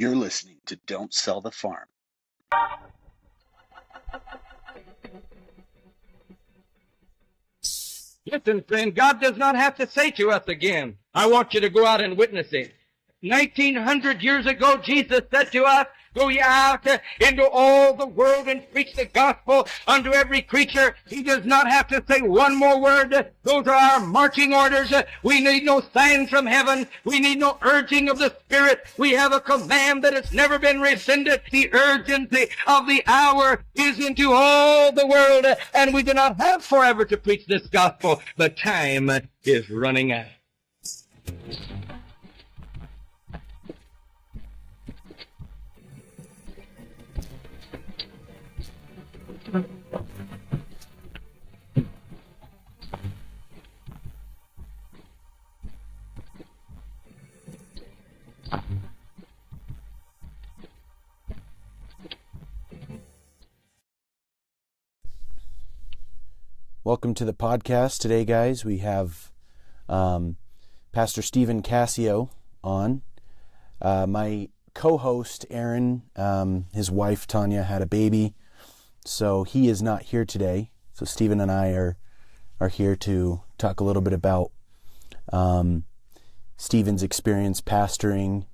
You're listening to Don't Sell the Farm. Listen, friend, God does not have to say to us again, I want you to go out and witness it. 1900 years ago, Jesus said to us, go ye out into all the world and preach the gospel unto every creature. He does not have to say one more word. Those are our marching orders. We need no signs from heaven. We need no urging of the Spirit. We have a command that has never been rescinded. The urgency of the hour is into all the world, and we do not have forever to preach this gospel. The time is running out. Welcome to the podcast. Today, guys, we have Pastor Stephen Cascio on. My co-host, Aaron, his wife, Tanya, had a baby, so he is not here today. So Stephen and I are here to talk a little bit about Stephen's experience pastoring,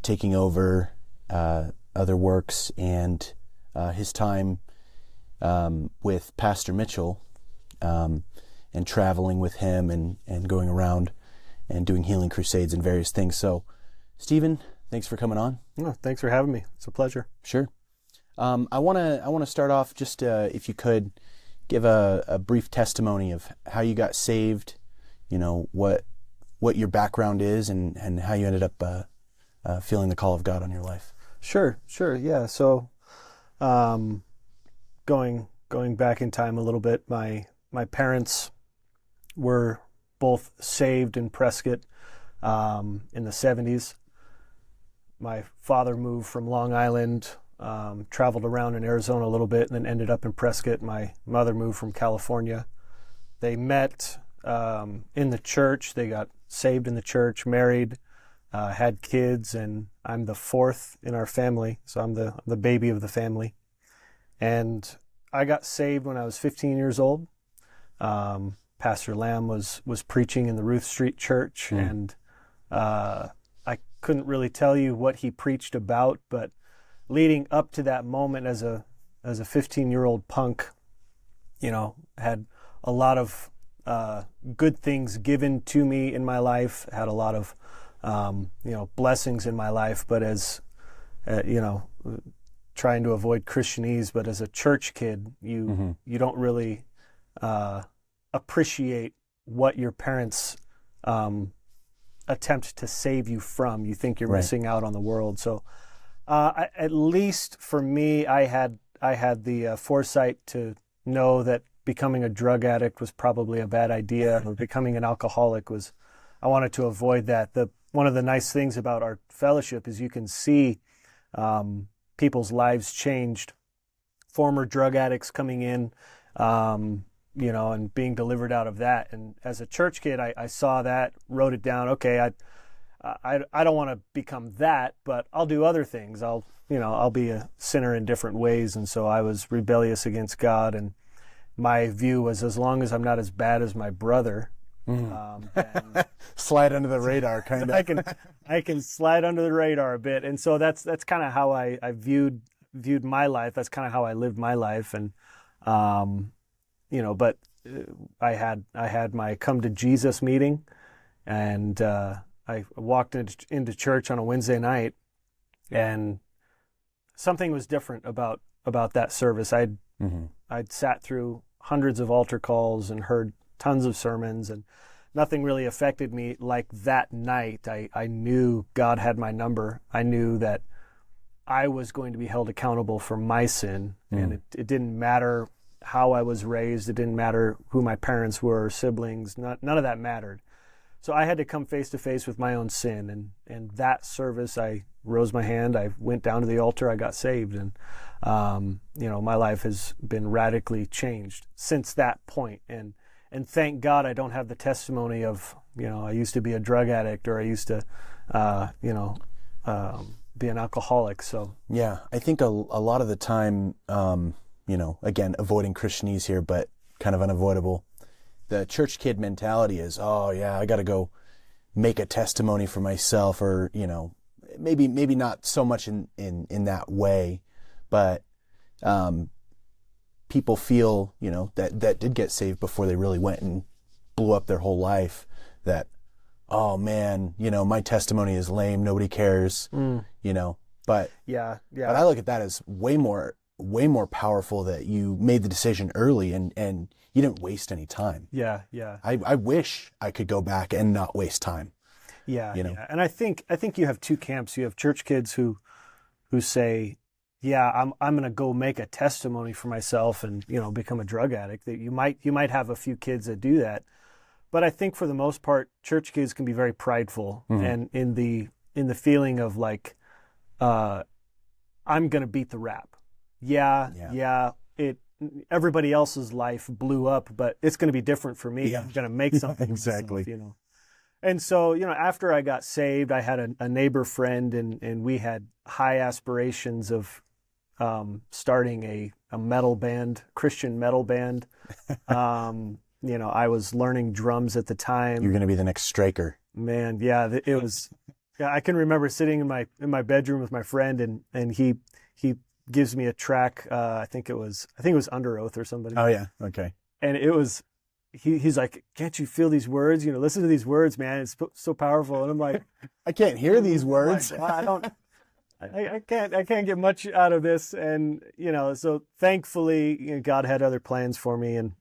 taking over other works, and his time with Pastor Mitchell, and traveling with him and going around and doing healing crusades and various things. So, Stephen, thanks for coming on. Oh, thanks for having me. It's a pleasure. Sure. I want to start off just if you could give a brief testimony of how you got saved. You know what your background is and how you ended up feeling the call of God on your life. Sure. Yeah. So, going back in time a little bit, my parents were both saved in Prescott in the 70s. My father moved from Long Island, traveled around in Arizona a little bit, and then ended up in Prescott. My mother moved from California. They met in the church. They got saved in the church, married, had kids, and I'm the fourth in our family, so I'm the baby of the family. And I got saved when I was 15 years old. Pastor Lamb was preaching in the Ruth Street Church, and I couldn't really tell you what he preached about, but leading up to that moment as a 15-year-old punk, had a lot of good things given to me in my life, had a lot of blessings in my life, but as trying to avoid Christianese, but as a church kid, you don't really appreciate what your parents attempt to save you from. You think you're missing out on the world. So at least for me, I had the foresight to know that becoming a drug addict was probably a bad idea, or becoming an alcoholic was. I wanted to avoid that. One of the nice things about our fellowship is you can see people's lives changed. Former drug addicts coming in, and being delivered out of that. And as a church kid, I saw that, wrote it down. Okay, I don't want to become that, but I'll do other things. I'll be a sinner in different ways. And so I was rebellious against God. And my view was, as long as I'm not as bad as my brother, slide under the radar, kind of. I can slide under the radar a bit, and so that's kind of how I viewed my life. That's kind of how I lived my life, and but I had my come to Jesus meeting, and I walked into church on a Wednesday night, and something was different about that service. I'd sat through hundreds of altar calls and heard tons of sermons, and nothing really affected me like that night. I knew God had my number. I knew that I was going to be held accountable for my sin, and it didn't matter how I was raised. It didn't matter who my parents were or siblings. None of that mattered. So I had to come face to face with my own sin, and that service, I rose my hand, I went down to the altar, I got saved, and my life has been radically changed since that point. And thank God I don't have the testimony of, I used to be a drug addict, or I used to, be an alcoholic. So Yeah, I think a lot of the time, again, avoiding Christianese here, but kind of unavoidable. The church kid mentality is, oh yeah, I got to go make a testimony for myself, or maybe not so much in that way, but people feel that did get saved before they really went and blew up their whole life, that, oh man, my testimony is lame, nobody cares, but yeah. But I look at that as way more powerful, that you made the decision early and you didn't waste any time. Yeah. I wish I could go back and not waste time. Yeah. And I think you have two camps. You have church kids who say, yeah, I'm going to go make a testimony for myself and, become a drug addict. That you might have a few kids that do that. But I think for the most part, church kids can be very prideful, and in the feeling of like, I'm going to beat the rap. Yeah. Everybody else's life blew up, but it's going to be different for me. I'm going to make something. Exactly. For myself, And so, after I got saved, I had a neighbor friend, and we had high aspirations of starting a metal band, Christian metal band. I was learning drums at the time. You're going to be the next Straker. Man, yeah, it was. Yeah, I can remember sitting in my bedroom with my friend, and he gives me a track. I think it was Under Oath or somebody. Oh yeah, okay. And it was. He's like, can't you feel these words? Listen to these words, man. It's so powerful. And I'm like, I can't hear these words. I can't get much out of this. And, so thankfully, God had other plans for me. And,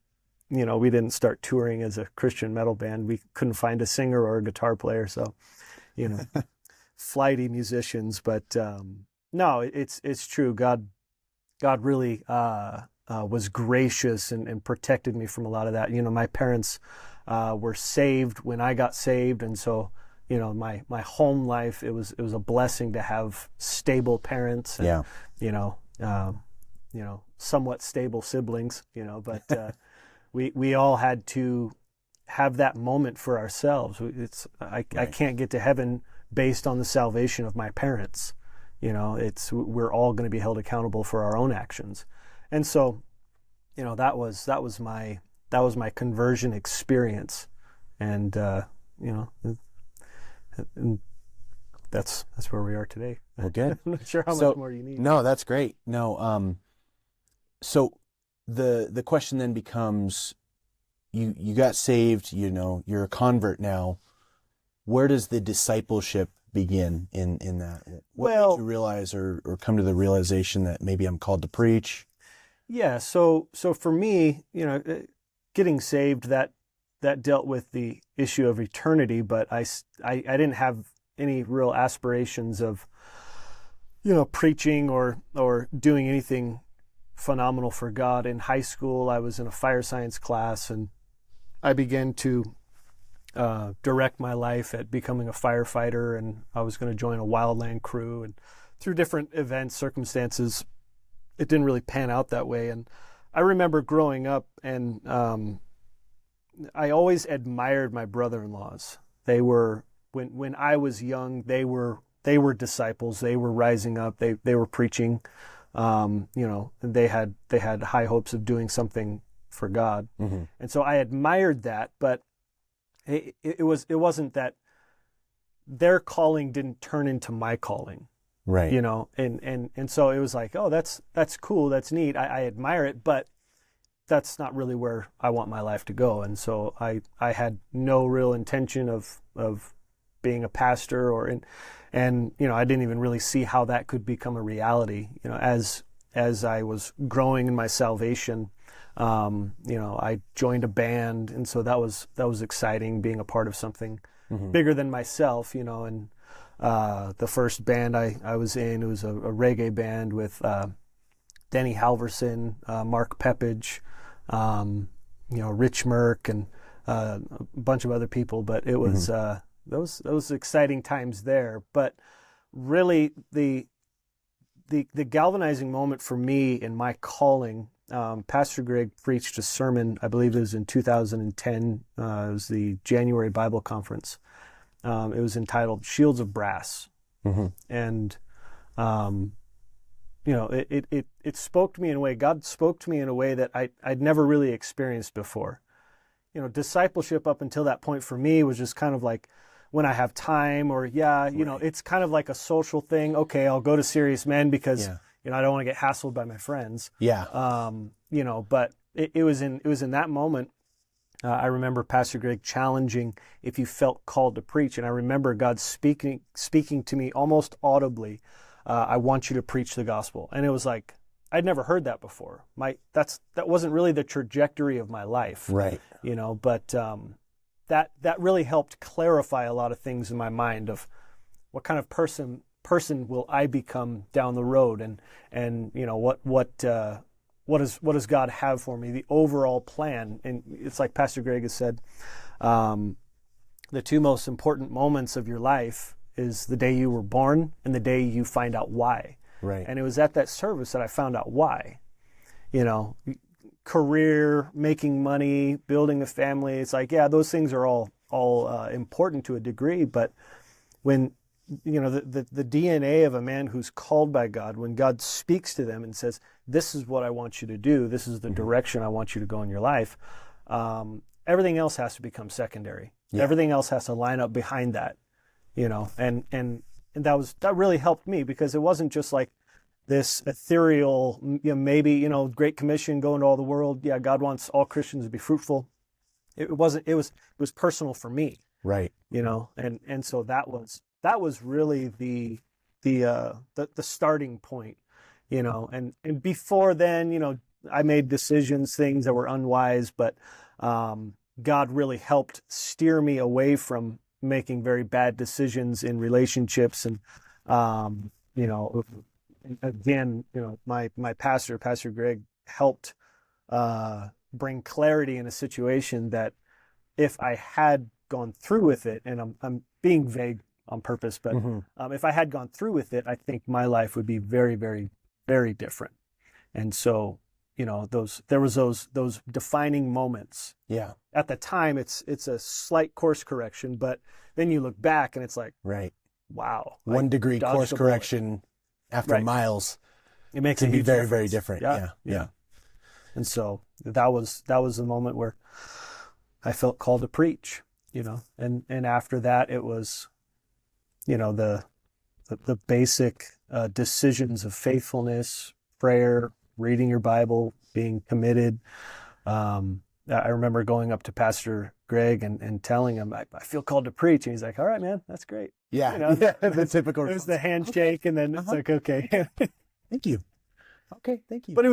we didn't start touring as a Christian metal band. We couldn't find a singer or a guitar player. So, flighty musicians. But no, it's true. God really was gracious and protected me from a lot of that. My parents were saved when I got saved, and so my home life, it was a blessing to have stable parents. And, somewhat stable siblings. But we all had to have that moment for ourselves. I can't get to heaven based on the salvation of my parents. We're all going to be held accountable for our own actions. And so, that was my conversion experience, and and that's where we are today. Well, good. I'm not sure how much more you need. No, that's great. No, so the question then becomes, you got saved. You're a convert now. Where does the discipleship begin in that? What did you realize or come to the realization that maybe I'm called to preach? Yeah, so for me, getting saved, that dealt with the issue of eternity, but I didn't have any real aspirations of, preaching or doing anything phenomenal for God. In high school, I was in a fire science class, and I began to direct my life at becoming a firefighter, and I was going to join a wildland crew, and through different events, circumstances, it didn't really pan out that way. And I remember growing up, and I always admired my brother-in-laws. They were, when I was young, they were disciples. They were rising up. They were preaching. They had high hopes of doing something for God. Mm-hmm. And so I admired that, but it wasn't that their calling didn't turn into my calling. Right. And so it was like, oh, that's cool. That's neat. I admire it, but that's not really where I want my life to go. And so I had no real intention of being a pastor and I didn't even really see how that could become a reality. As I was growing in my salvation, I joined a band, and so that was exciting, being a part of something bigger than myself, and the first band I was in, it was a reggae band with Denny Halverson, Mark Peppage, Rich Merck, and a bunch of other people. But it was those exciting times there. But really, the galvanizing moment for me in my calling, Pastor Greg preached a sermon, I believe it was in 2010. It was the January Bible Conference. It was entitled Shields of Brass. Mm-hmm. And It spoke to me in a way, God spoke to me in a way that I'd never really experienced before. Discipleship up until that point for me was just kind of like when I have time, or it's kind of like a social thing. Okay, I'll go to Serious Men because I don't want to get hassled by my friends. But it was in that moment. I remember Pastor Greg challenging if you felt called to preach, and I remember God speaking to me almost audibly. I want you to preach the gospel, and it was like I'd never heard that before. That wasn't really the trajectory of my life, right? But that really helped clarify a lot of things in my mind of what kind of person will I become down the road, and what does God have for me, the overall plan. And it's like Pastor Greg has said, the two most important moments of your life is the day you were born and the day you find out why. Right. And it was at that service that I found out why. Career, making money, building a family, it's like, those things are all important to a degree, but when the DNA of a man who's called by God, when God speaks to them and says, this is what I want you to do, this is the direction I want you to go in your life, everything else has to become secondary. Everything else has to line up behind that, and that really helped me, because it wasn't just like this ethereal, maybe, Great Commission, go into all the world. Yeah, God wants all Christians to be fruitful. It was personal for me. Right. And so that was really the starting point, and before then, I made decisions, things that were unwise, but God really helped steer me away from making very bad decisions in relationships. And, again, my pastor, Pastor Greg, helped bring clarity in a situation that if I had gone through with it, and I'm being vague on purpose, but if I had gone through with it, I think my life would be very, very, very different. And so, there was those defining moments. Yeah. At the time, it's a slight course correction, but then you look back and it's like, right, wow, 1 degree course correction after miles. It makes can a be huge very, difference. very different. Yeah. And so that was the moment where I felt called to preach, and after that it was, the basic decisions of faithfulness, prayer, reading your Bible, being committed. I remember going up to Pastor Greg and telling him, I feel called to preach. And he's like, all right, man, that's great. Yeah. The typical. It was the handshake, and then it's like, okay. Thank you. Okay, thank you. But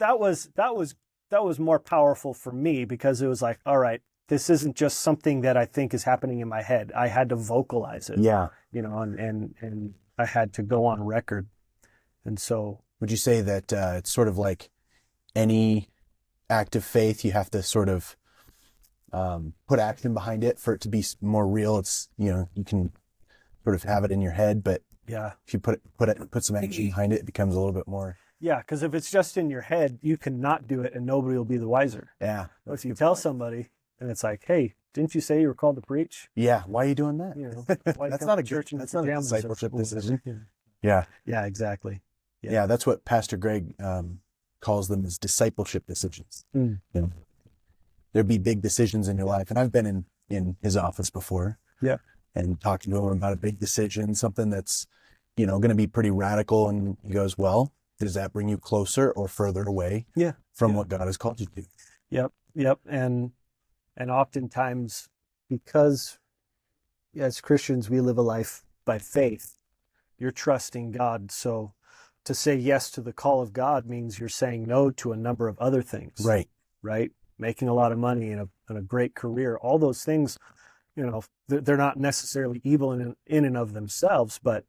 that was more powerful for me, because it was like, all right, this isn't just something that I think is happening in my head. I had to vocalize it. Yeah. And I had to go on record. And so, would you say that it's sort of like any act of faith, you have to sort of put action behind it for it to be more real? It's, you can sort of have it in your head, but if you put some action behind it, it becomes a little bit more. Yeah, because if it's just in your head, you cannot do it, and nobody will be the wiser. Yeah. If you tell somebody, and it's like, hey, didn't you say you were called to preach? Yeah. Why are you doing that? That's not a church. That's not a discipleship decision. Yeah. Yeah, exactly. Yeah. That's what Pastor Greg calls them, as discipleship decisions. There'd be big decisions in your life, and I've been in his office before. Yeah. And talking to him about a big decision, something that's, going to be pretty radical, and he goes, well, does that bring you closer or further away from what God has called you to? Yep. And oftentimes, because as Christians, we live a life by faith, you're trusting God. So to say yes to the call of God means you're saying no to a number of other things. Right. Making a lot of money and a great career, all those things, they're not necessarily evil in and of themselves, but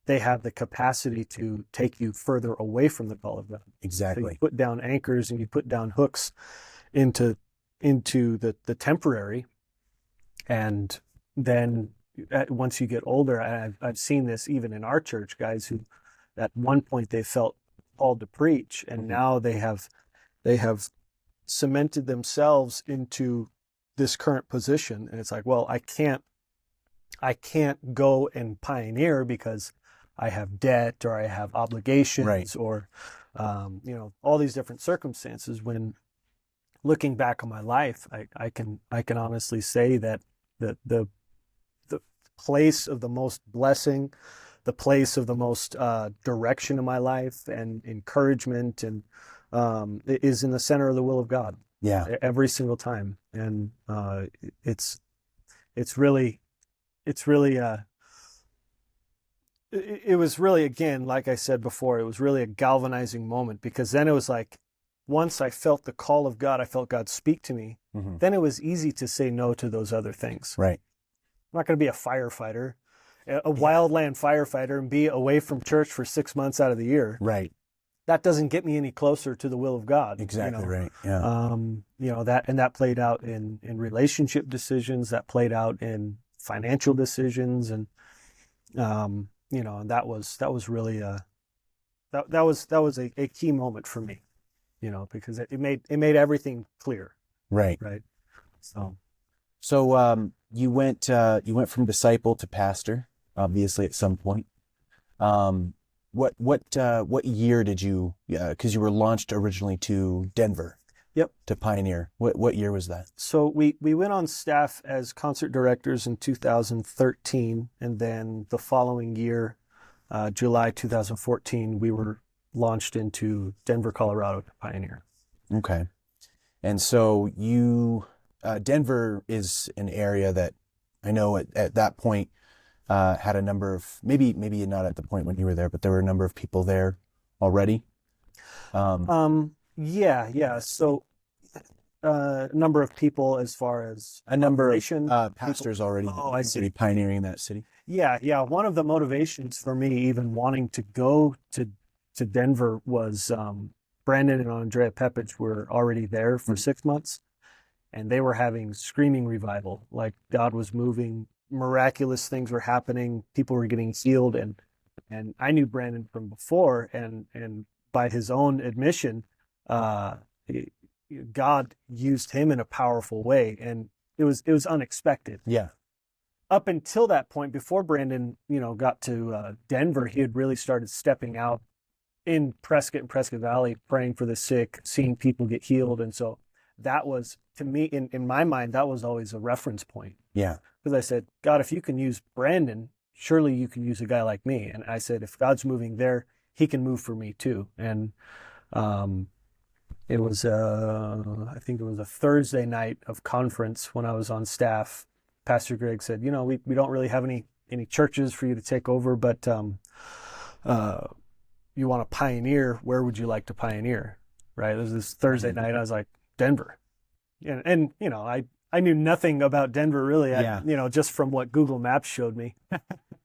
they have the capacity to take you further away from the call of God. Exactly. So you put down anchors and you put down hooks into the temporary, and then once you get older, I've seen this even in our church, guys who at one point they felt called to preach, and now they have cemented themselves into this current position, and it's like, well, I can't go and pioneer because I have debt or I have obligations Right. or, all these different circumstances. When looking back on my life, I can honestly say that the place of the most blessing, the place of the most direction in my life and encouragement and is in the center of the will of God. Yeah. Every single time. And it's really it was really, again, like I said before, it was really a galvanizing moment, because then it was like, once I felt the call of God, I felt God speak to me, then it was easy to say no to those other things. Right. I'm not going to be a firefighter, a wildland firefighter, and be away from church for 6 months out of the year. Right. That doesn't get me any closer to the will of God. Exactly right. Yeah. That played out in relationship decisions, that played out in financial decisions, and that was really that was a key moment for me, because it made everything clear. Right. Right. So you went from disciple to pastor, obviously at some point. What year did you? Because you were launched originally to Denver. Yep. To Pioneer. What year was that? So we went on staff as concert directors in 2013, and then the following year, July 2014, we were launched into Denver, Colorado to Pioneer. Okay. And so Denver is an area that I know at that point had a number of, maybe not at the point when you were there, but there were a number of people there already. Yeah. So a number of people, as far as a number of pastors already I see. pioneering that city. Yeah. One of the motivations for me even wanting to go to Denver was Brandon and Andrea Pepich were already there for 6 months, and they were having screaming revival. Like, God was moving, miraculous things were happening, people were getting healed, and I knew Brandon from before, and by his own admission, God used him in a powerful way, and it was unexpected. Yeah. Up until that point, before Brandon, got to Denver, he had really started stepping out in Prescott and Prescott Valley, praying for the sick, seeing people get healed. And so that was, to me, in my mind, that was always a reference point. Yeah. Because I said, God, if you can use Brandon, surely you can use a guy like me. And I said, if God's moving there, he can move for me too. And it was, I think it was a Thursday night of conference when I was on staff. Pastor Greg said, we don't really have any churches for you to take over, but you want to pioneer, where would you like to pioneer? Right. It was this Thursday night. I was like, Denver. And I knew nothing about Denver really, just from what Google Maps showed me. And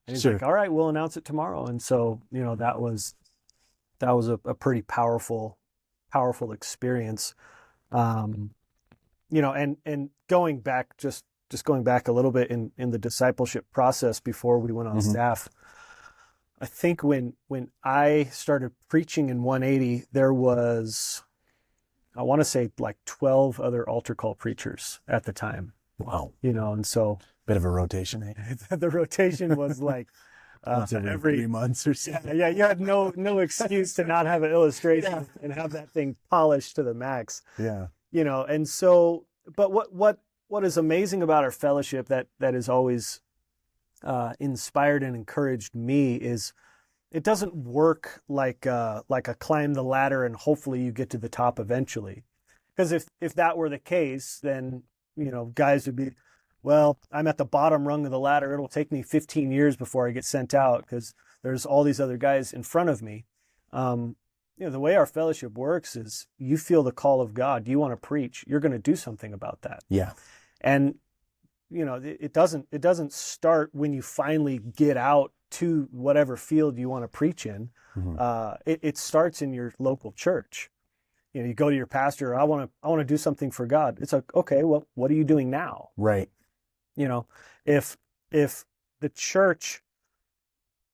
he's like, all right, we'll announce it tomorrow. And so, that was a pretty powerful experience. And going back, just going back a little bit in the discipleship process before we went on staff, I think when I started preaching in 180, there was, I want to say, like 12 altar call preachers at the time. Wow. And so bit of a rotation, eh? The rotation was like every 3 months or so. Yeah, you had no excuse to not have an illustration and have that thing polished to the max. Yeah. And so, but what is amazing about our fellowship that has always inspired and encouraged me is it doesn't work like a climb the ladder and hopefully you get to the top eventually. Because if that were the case, then guys would be, well, I'm at the bottom rung of the ladder. It'll take me 15 years before I get sent out because there's all these other guys in front of me. The way our fellowship works is you feel the call of God. You want to preach. You're going to do something about that. Yeah. And it doesn't start when you finally get out to whatever field you want to preach in. It starts in your local church. You go to your pastor, I want to do something for God. It's like, okay, well, what are you doing now? Right. If the church,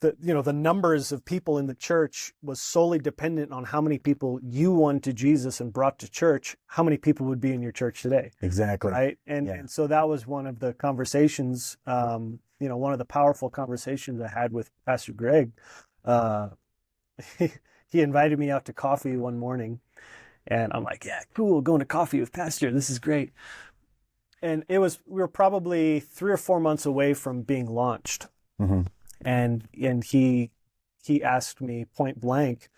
the numbers of people in the church was solely dependent on how many people you won to Jesus and brought to church, how many people would be in your church today? Exactly. Right. And so that was one of the conversations, one of the powerful conversations I had with Pastor Greg, he invited me out to coffee one morning, and I'm like, yeah, cool, going to coffee with Pastor. This is great. And we were probably 3 or 4 months away from being launched. Mm-hmm. And he asked me point blank,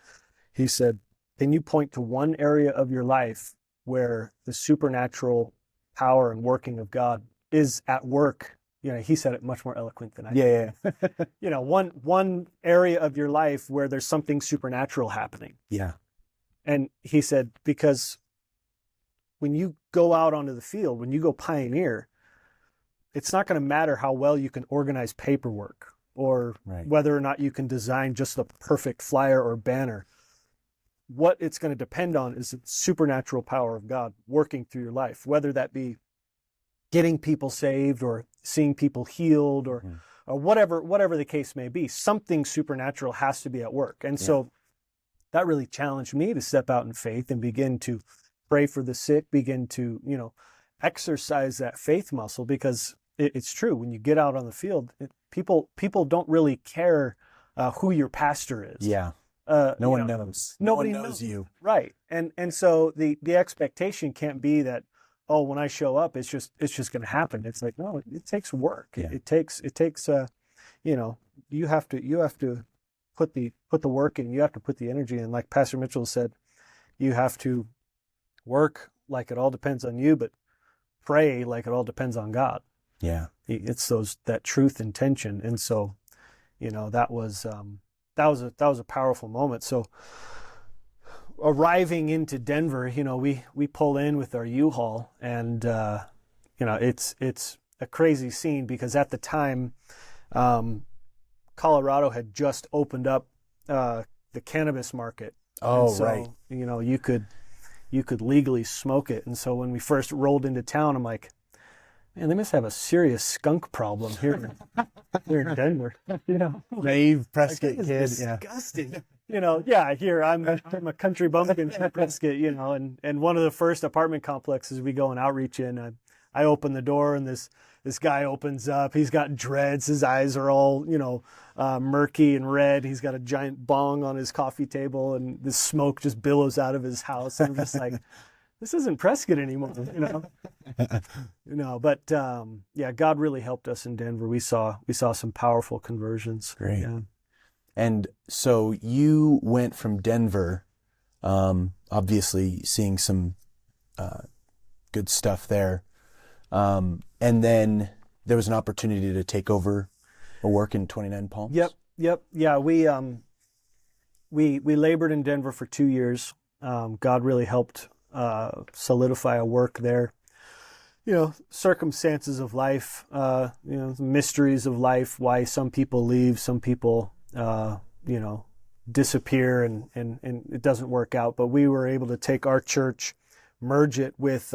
he said, can you point to one area of your life where the supernatural power and working of God is at work? He said it much more eloquent than I did. Yeah. One area of your life where there's something supernatural happening. Yeah. And he said, because when you go out onto the field, when you go pioneer, it's not going to matter how well you can organize paperwork or whether or not you can design just the perfect flyer or banner. What it's going to depend on is the supernatural power of God working through your life, whether that be getting people saved or seeing people healed or whatever the case may be. Something supernatural has to be at work. And so that really challenged me to step out in faith and begin to pray for the sick, begin to, exercise that faith muscle, because it's true. When you get out on the field, people don't really care who your pastor is. Yeah. No one knows. Nobody knows you. Right. And so the expectation can't be that, oh, when I show up, it's just going to happen. It's like, no, it takes work. Yeah. It takes you have to put the work in, you have to put the energy in. Like Pastor Mitchell said, you have to work like it all depends on you, but pray like it all depends on God. Yeah. It's that truth and tension. And so, that was a powerful moment. So arriving into Denver, we pull in with our U-Haul, and it's a crazy scene, because at the time, Colorado had just opened up the cannabis market. Oh, and so, right. You could legally smoke it. And so when we first rolled into town, I'm like, man, they must have a serious skunk problem here in Denver. Naive Prescott kid. Disgusting. Here I'm a country bumpkin from Prescott, and one of the first apartment complexes we go and outreach in, I open the door, and this guy opens up. He's got dreads. His eyes are all, murky and red. He's got a giant bong on his coffee table, and the smoke just billows out of his house. And I'm just like, this isn't Prescott anymore, But God really helped us in Denver. We saw some powerful conversions. Great. Yeah. And so you went from Denver, obviously seeing some good stuff there, and then there was an opportunity to take over a work in 29 Palms. Yep. Yeah, we labored in Denver for 2 years. God really helped solidify a work there. Circumstances of life, mysteries of life, why some people leave, some people disappear, and it doesn't work out. But we were able to take our church, merge it with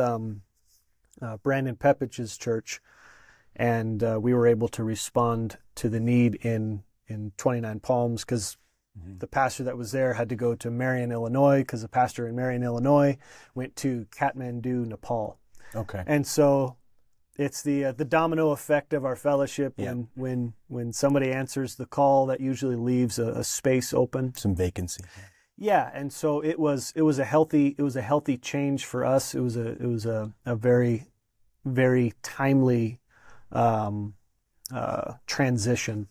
Brandon Pepich's church, and we were able to respond to the need in 29 Palms, because the pastor that was there had to go to Marion, Illinois, because the pastor in Marion, Illinois went to Kathmandu, Nepal. Okay. And so it's the domino effect of our fellowship. When somebody answers the call, that usually leaves a space open, some vacancy. Yeah, and so it was a healthy change for us. It was a very, very timely transition,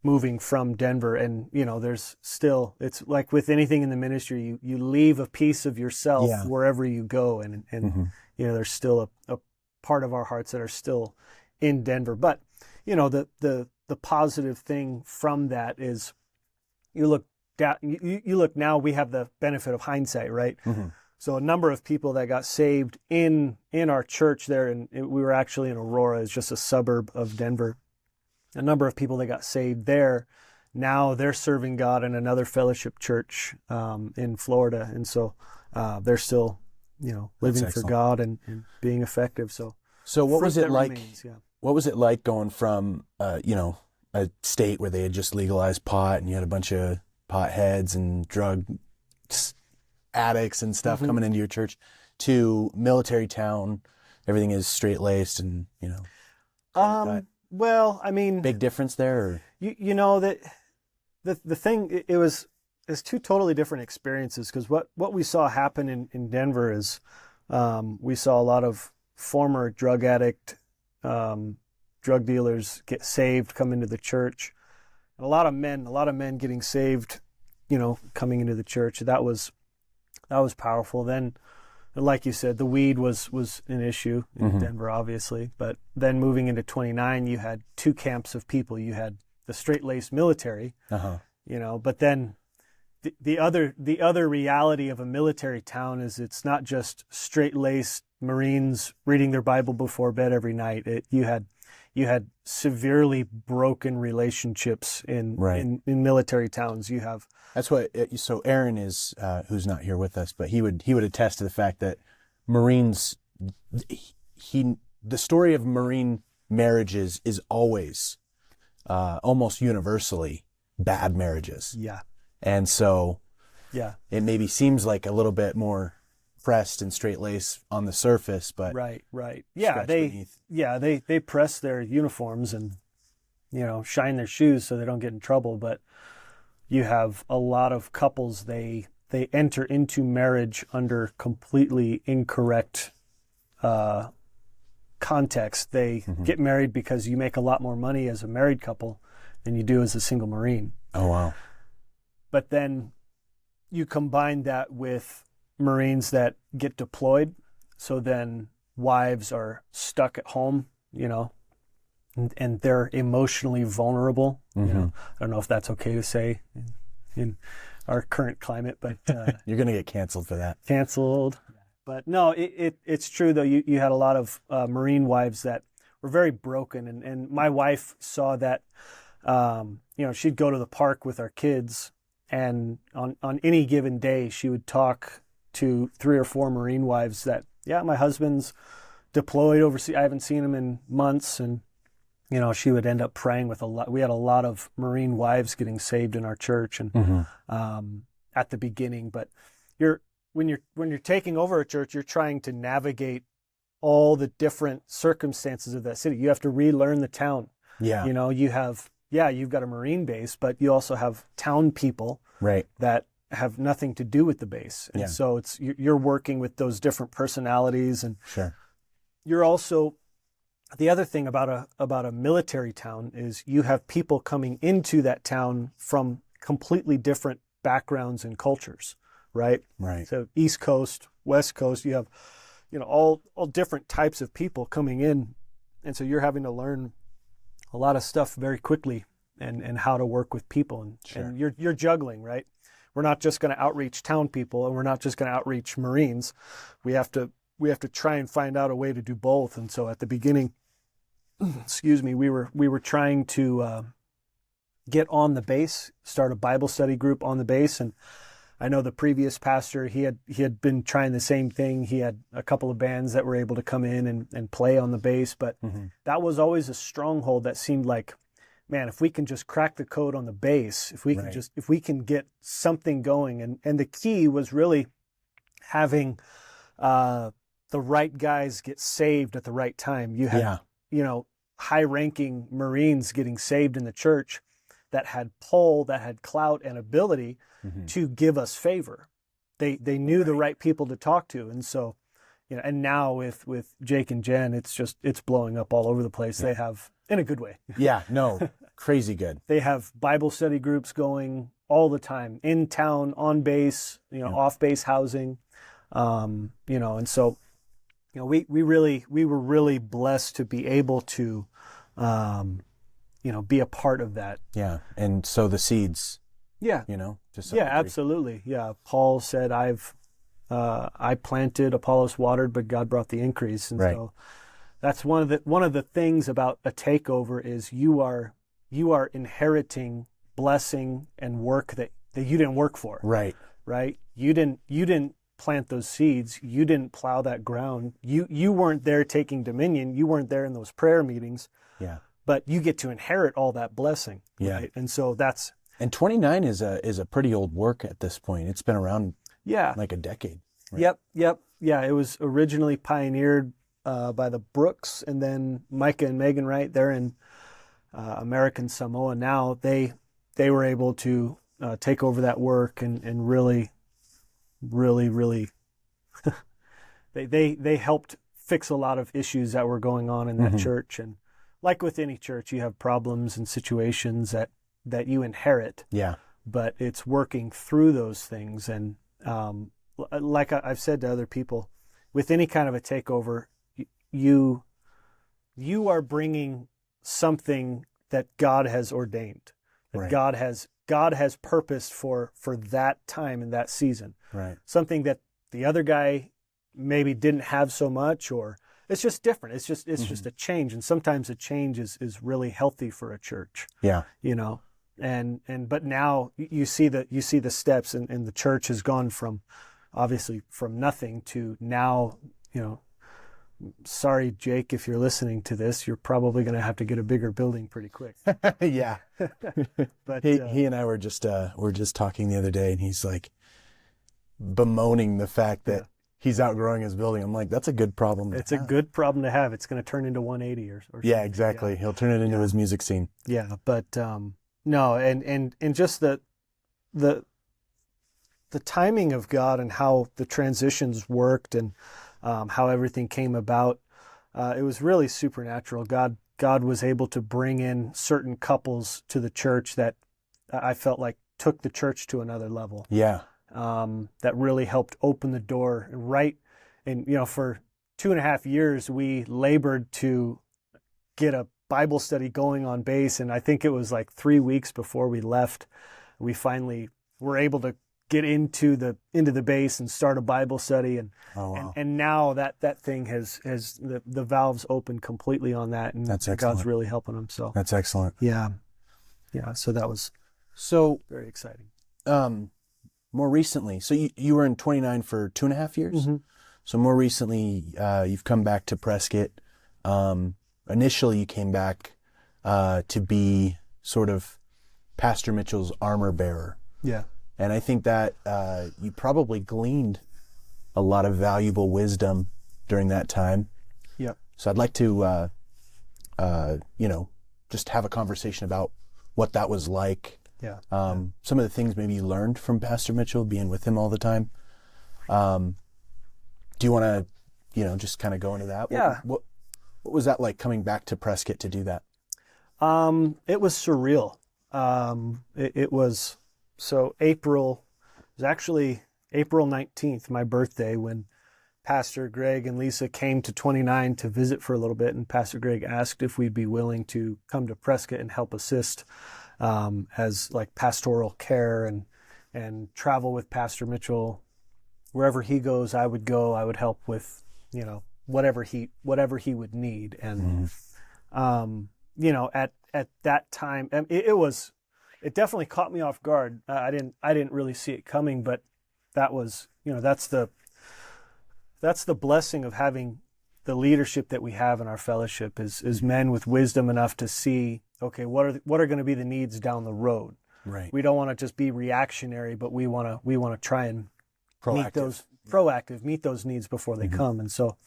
moving from Denver. And there's still, it's like with anything in the ministry, you leave a piece of yourself wherever you go, and there's still a part of our hearts that are still in Denver. But the positive thing from that is, you look now, we have the benefit of hindsight, right? So a number of people that got saved in our church there, and we were actually in Aurora, it's just a suburb of Denver. A number of people that got saved there, now they're serving God in another fellowship church in Florida, and so they're still, living for God and being effective. So what was it like? Remains, What was it like going from a state where they had just legalized pot, and you had a bunch of potheads and drug addicts and stuff coming into your church, to military town? Everything is straight laced, and Well, I mean, Big difference there? Or? you know that the thing, it's two totally different experiences, because what we saw happen in Denver is we saw a lot of former drug addict, drug dealers get saved, come into the church, and a lot of men getting saved, coming into the church. That was powerful. Then, like you said, the weed was an issue in Denver, obviously. But then moving into 29, you had two camps of people. You had the straight-laced military, but then the other reality of a military town is it's not just straight-laced Marines reading their Bible before bed every night. You had severely broken relationships in military towns. You have That's what. So Aaron is, who's not here with us, but he would attest to the fact that Marines, the story of Marine marriages is always, almost universally, bad marriages. Yeah. And so, yeah, it maybe seems like a little bit more pressed and straight lace on the surface, but right. Yeah, they press their uniforms and shine their shoes so they don't get in trouble. But you have a lot of couples, they enter into marriage under completely incorrect context. They get married because you make a lot more money as a married couple than you do as a single Marine. Oh wow. But then you combine that with Marines that get deployed, so then wives are stuck at home, and they're emotionally vulnerable. I don't know if that's okay to say in our current climate, but you're gonna get canceled for that. Canceled. But no, it's true though. You had a lot of Marine wives that were very broken, and my wife saw that. She'd go to the park with our kids, and on any given day she would talk to 3 or 4 Marine wives that, my husband's deployed overseas. I haven't seen him in months. And, she would end up praying with we had a lot of Marine wives getting saved in our church and at the beginning. But when you're taking over a church, you're trying to navigate all the different circumstances of that city. You have to relearn the town. Yeah. You've got a Marine base, but you also have town people that have nothing to do with the base. And so you're working with those different personalities. And sure. You're also, the other thing about a military town is you have people coming into that town from completely different backgrounds and cultures, right? Right. So East Coast, West Coast, you have, all different types of people coming in. And so you're having to learn a lot of stuff very quickly and how to work with people. And you're juggling, right? We're not just going to outreach town people, and we're not just going to outreach Marines. We have to try and find out a way to do both. And so at the beginning, we were trying to get on the base, start a Bible study group on the base. And I know the previous pastor, he had been trying the same thing. He had a couple of bands that were able to come in and play on the bass, but that was always a stronghold that seemed like, man, if we can just crack the code on the bass, if we can get something going. And the key was really having the right guys get saved at the right time. You had, high-ranking Marines getting saved in the church that had pull, that had clout and ability to give us favor. They knew the right people to talk to. And so, and now with Jake and Jen, it's blowing up all over the place. They have, in a good way. Yeah, no, crazy good. They have Bible study groups going all the time, in town, on base, off base housing, and so, we were really blessed to be able to, be a part of that. Yeah. And sow the seeds. Yeah. Absolutely. Yeah. Paul said, I planted, Apollos watered, but God brought the increase. And so that's one of the things about a takeover is you are inheriting blessing and work that you didn't work for. Right. Right. You didn't plant those seeds. You didn't plow that ground. You weren't there taking dominion. You weren't there in those prayer meetings. Yeah. But you get to inherit all that blessing. Yeah. Right? And so that's. And 29 is a pretty old work at this point. It's been around. Yeah. Like a decade. Right? Yep. Yeah. It was originally pioneered by the Brooks, and then Micah and Megan Wright. They're in American Samoa now, they were able to take over that work and really they helped fix a lot of issues that were going on in that church. And like with any church, you have problems and situations that you inherit. Yeah. But it's working through those things. And like I've said to other people, with any kind of a takeover, you are bringing something that God has ordained, that Right. God has purposed for that time and that season. Right. Something that the other guy maybe didn't have so much, or it's just different. It's just a change, and sometimes a change is really healthy for a church. Yeah. You know, but now you see the steps, and the church has gone from obviously from nothing to now. You know, sorry, Jake, if you're listening to this, you're probably going to have to get a bigger building pretty quick. Yeah. But he and I were just talking the other day, and he's like bemoaning the fact that he's outgrowing his building. I'm like, that's a good problem. It's a good problem to have. It's going to turn into 180 or something. Yeah, exactly. He'll turn it into his music scene. Yeah, but no, and just the timing of God and how the transitions worked and how everything came about, it was really supernatural. God was able to bring in certain couples to the church that I felt like took the church to another level. Yeah. That really helped open the door. And you know, for 2.5 years, we labored to get a Bible study going on base. And I think it was like 3 weeks before we left, we finally were able to get into the base and start a Bible study. And Oh, wow. and now that thing has the valves opened completely on that, and That's excellent. God's really helping them. So That's excellent. yeah. So that was So, very exciting. more recently, so you were in 29 for 2.5 years. Mm-hmm. So more recently, you've come back to Prescott. Initially, you came back to be sort of Pastor Mitchell's armor bearer. Yeah. And I think that you probably gleaned a lot of valuable wisdom during that time. Yep. So I'd like to, just have a conversation about what that was like. Yeah. Some of the things maybe you learned from Pastor Mitchell, being with him all the time. Do you want to, just kind of go into that? Yeah. What was that like coming back to Prescott to do that? It was surreal. It was, so it was actually April 19th, my birthday, when Pastor Greg and Lisa came to 29 to visit for a little bit, and Pastor Greg asked if we'd be willing to come to Prescott and help assist as like pastoral care and travel with Pastor Mitchell. Wherever he goes, I would go. I would help with, whatever he would need. And at that time, it definitely caught me off guard. I didn't really see it coming, but that was, that's the blessing of having the leadership that we have in our fellowship is men with wisdom enough to see, okay, what are going to be the needs down the road. Right. We don't want to just be reactionary, but we want to try and Proactive. meet those needs before they come. And so,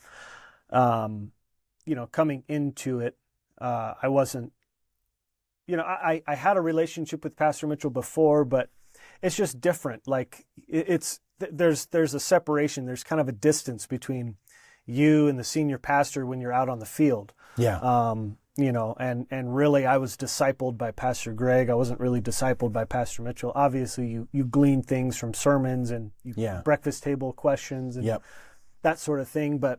coming into it, I wasn't, I had a relationship with Pastor Mitchell before, but it's just different. Like there's a separation. There's kind of a distance between you and the senior pastor when you're out on the field. Yeah. And really I was discipled by Pastor Greg. I wasn't really discipled by Pastor Mitchell. Obviously you glean things from sermons and breakfast table questions and that sort of thing. But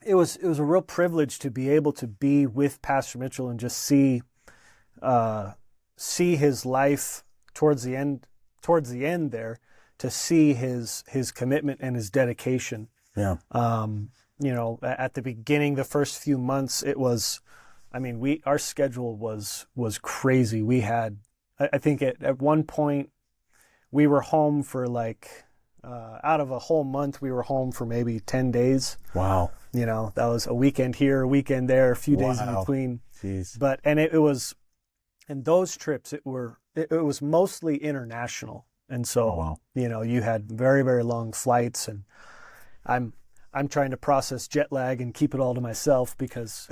it was a real privilege to be able to be with Pastor Mitchell and just see his life towards the end there, to see his commitment and his dedication. Yeah. At the beginning, the first few months, it was, our schedule was crazy. We had, I think at one point we were home for out of a whole month, we were home for maybe 10 days. Wow. That was a weekend here, a weekend there, a few days in between. Jeez. But, and it was, and those trips, it was mostly international. And so, you had very, very long flights, and I'm trying to process jet lag and keep it all to myself because,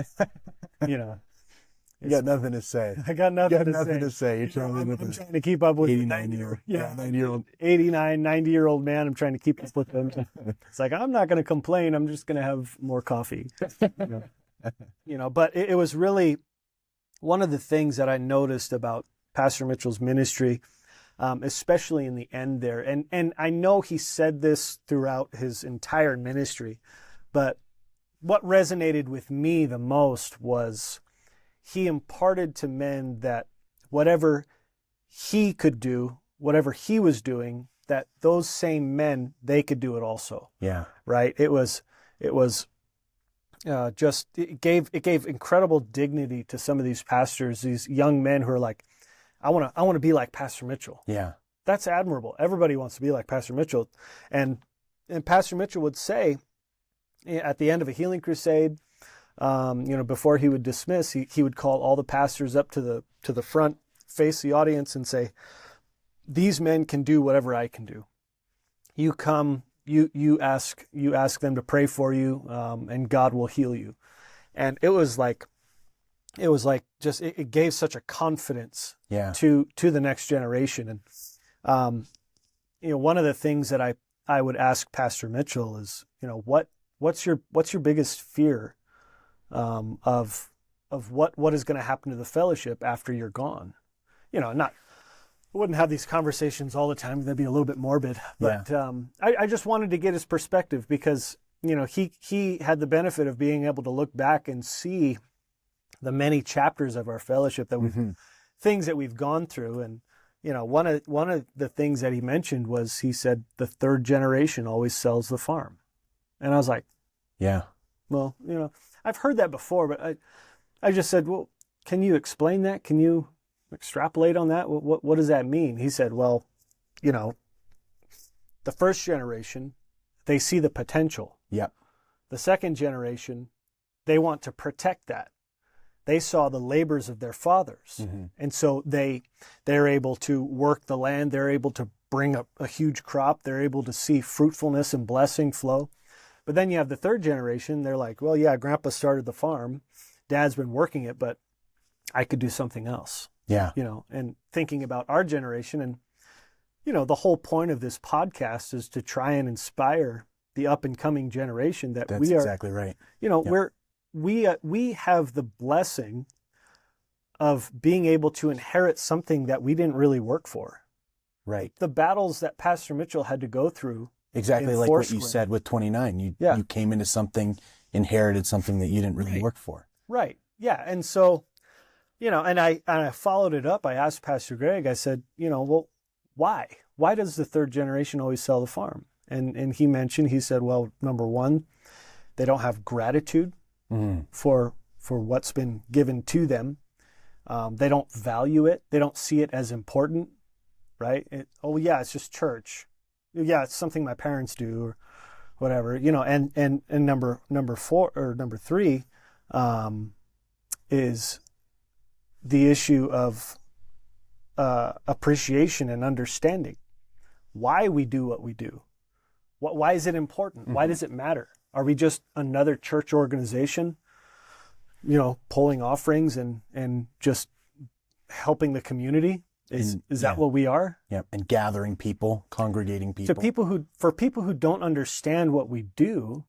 You got nothing to say. I got nothing to say. You're trying to live with I'm a trying to keep up with 89-year-old. Yeah, 90-year-old. 89, 90-year-old man. I'm trying to keep up with him. It's like, I'm not going to complain. I'm just going to have more coffee. But it was really one of the things that I noticed about Pastor Mitchell's ministry, especially in the end there. And I know he said this throughout his entire ministry, but what resonated with me the most was he imparted to men that whatever he could do, whatever he was doing, that those same men, they could do it also. Yeah. Right? It gave incredible dignity to some of these pastors, these young men who are like, I want to be like Pastor Mitchell. Yeah. That's admirable. Everybody wants to be like Pastor Mitchell. And Pastor Mitchell would say at the end of a healing crusade, before he would dismiss, he would call all the pastors up to the front, face the audience, and say, "These men can do whatever I can do. You come, you ask them to pray for you, and God will heal you." And it gave such a confidence to the next generation. And one of the things that I would ask Pastor Mitchell is, what's your biggest fear of what is going to happen to the fellowship after you're gone? I wouldn't have these conversations all the time. That'd be a little bit morbid. But I just wanted to get his perspective because, he had the benefit of being able to look back and see the many chapters of our fellowship that things that we've gone through. And, one of the things that he mentioned was, he said, the third generation always sells the farm. And I was like, yeah, well, I've heard that before, but I just said, well, can you explain that? Can you extrapolate on that? What does that mean? He said, well, the first generation, they see the potential. Yep. The second generation, they want to protect that. They saw the labors of their fathers. And so they're able to work the land. They're able to bring up a huge crop. They're able to see fruitfulness and blessing flow. But then you have the third generation. They're like, well, yeah, Grandpa started the farm. Dad's been working it, but I could do something else. Yeah. And thinking about our generation. And, the whole point of this podcast is to try and inspire the up and coming generation that That's we are. exactly right. We have the blessing of being able to inherit something that we didn't really work for. Right. The battles that Pastor Mitchell had to go through. Exactly like what you said with 29. You came into something, inherited something that you didn't really work for. Right. Yeah. And so, and I followed it up. I asked Pastor Greg, I said, well, why? Why does the third generation always sell the farm? And he said, well, number one, they don't have gratitude for what's been given to them. They don't value it. They don't see it as important, right? It's just church. Yeah, it's something my parents do or whatever, and number four or number three is the issue of appreciation and understanding why we do what we do. Why is it important? Why does it matter? Are we just another church organization, pulling offerings and just helping the community? Is that what we are? Yeah, and gathering people, congregating people. For people who don't understand what we do,